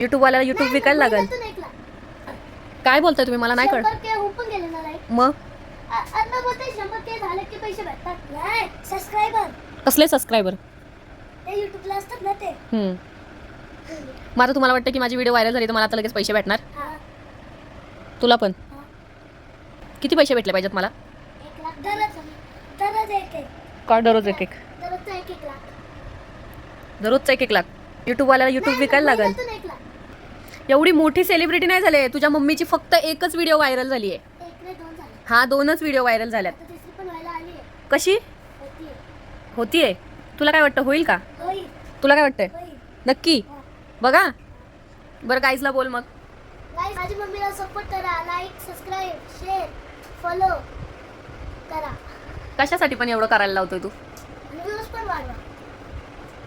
युट्यूबवाल्याला YouTube विकायला लागेल. काय बोलताय तुम्ही? मला नाही कळत. मग कसले सबस्क्रायबर? मग आता तुम्हाला वाटतं की माझी व्हिडिओ व्हायरल झाली तर मला आता लगेच पैसे भेटणार? तुला पण किती पैसे भेटले पाहिजेत मला? काय दररोज एक एक? दररोजचा 1-1 लाख? युट्यूबवाल्याला युट्यूब विकायला लागेल. एवढी मोठी सेलिब्रिटी नाही झाले. तुझ्या मम्मीची फक्त एकच व्हिडिओ व्हायरल झाली आहे. हा 2च व्हिडिओ व्हायरल झाल्यात. कशी होतीये? तुला काय वाटतं होईल का? तुला काय वाटतंय? नक्की बघा बरं. गाईजला बोल मग. माझ्या मम्मीला सपोर्ट करा. लाईक, सबस्क्राईब, शेअर, फॉलो करा. कशासाठी पण एवढं करायला लावतोय तू? व्ह्यूज पण वाढवा.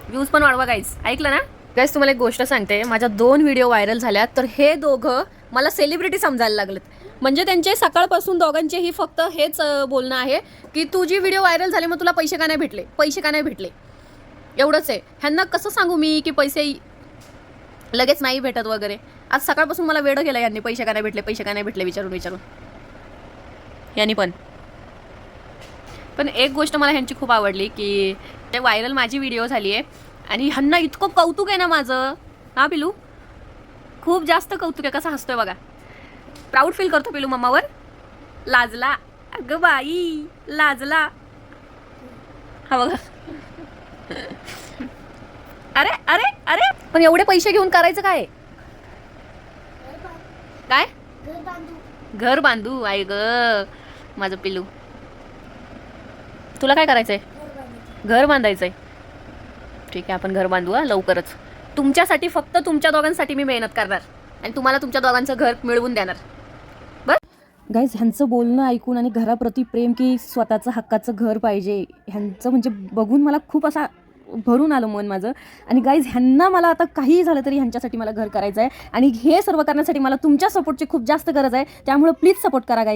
व्ह्यूज पण वाढवा गाईज. ऐकलं ना गाईज? तुम्हाला एक गोष्ट सांगते. माझ्या 2 व्हिडिओ व्हायरल झाल्यात तर हे दोघं मला सेलिब्रिटी समजायला लागलेत. म्हणजे त्यांचे सकाळपासून दोघांचेही फक्त हेच बोलणं आहे की तुझी व्हिडिओ व्हायरल झाली मग तुला पैसे का नाही भेटले, पैसे का नाही भेटले, एवढंच आहे. ह्यांना कसं सांगू मी की पैसे लगेच नाही भेटत वगैरे. आज सकाळपासून मला वेळ गेला यांनी पैसे का नाही भेटले, पैसे का नाही भेटले विचारून यांनी पण एक गोष्ट मला ह्यांची खूप आवडली की ते व्हायरल माझी व्हिडिओ झाली आहे आणि ह्यांना इतकं कौतुक आहे ना माझं. हा पिलू खूप जास्त कौतुक आहे. कसं हसतोय बघा. प्राऊड फील करतो पिलू मम्मावर. लाजला अगं बाई, लाजला. हा बघा. अरे अरे अरे पण एवढे पैसे घेऊन करायचं काय? काय? घर बांधू? आई ग माझं पिलू. तुला काय करायचंय? घर बांधायचंय. ठीक आहे आपण घर बांधू लवकरच. तुमच्यासाठी, फक्त तुमच्या दोघांसाठी मी मेहनत करणार आणि तुम्हाला तुमच्या दोघांचं घर मिळवून देणार. बरं गाईज, ह्यांचं बोलणं ऐकून आणि घराप्रती प्रेम की स्वतःचं हक्काचं घर पाहिजे ह्यांचं म्हणजे बघून मला खूप असा भरून आलं मन माझं. आणि गाईज ह्यांना मला आता काहीही झालं तरी ह्यांच्यासाठी मला घर करायचं आहे आणि हे सर्व करण्यासाठी मला तुमच्या सपोर्टची खूप जास्त गरज आहे. त्यामुळे प्लीज सपोर्ट करा गाईज.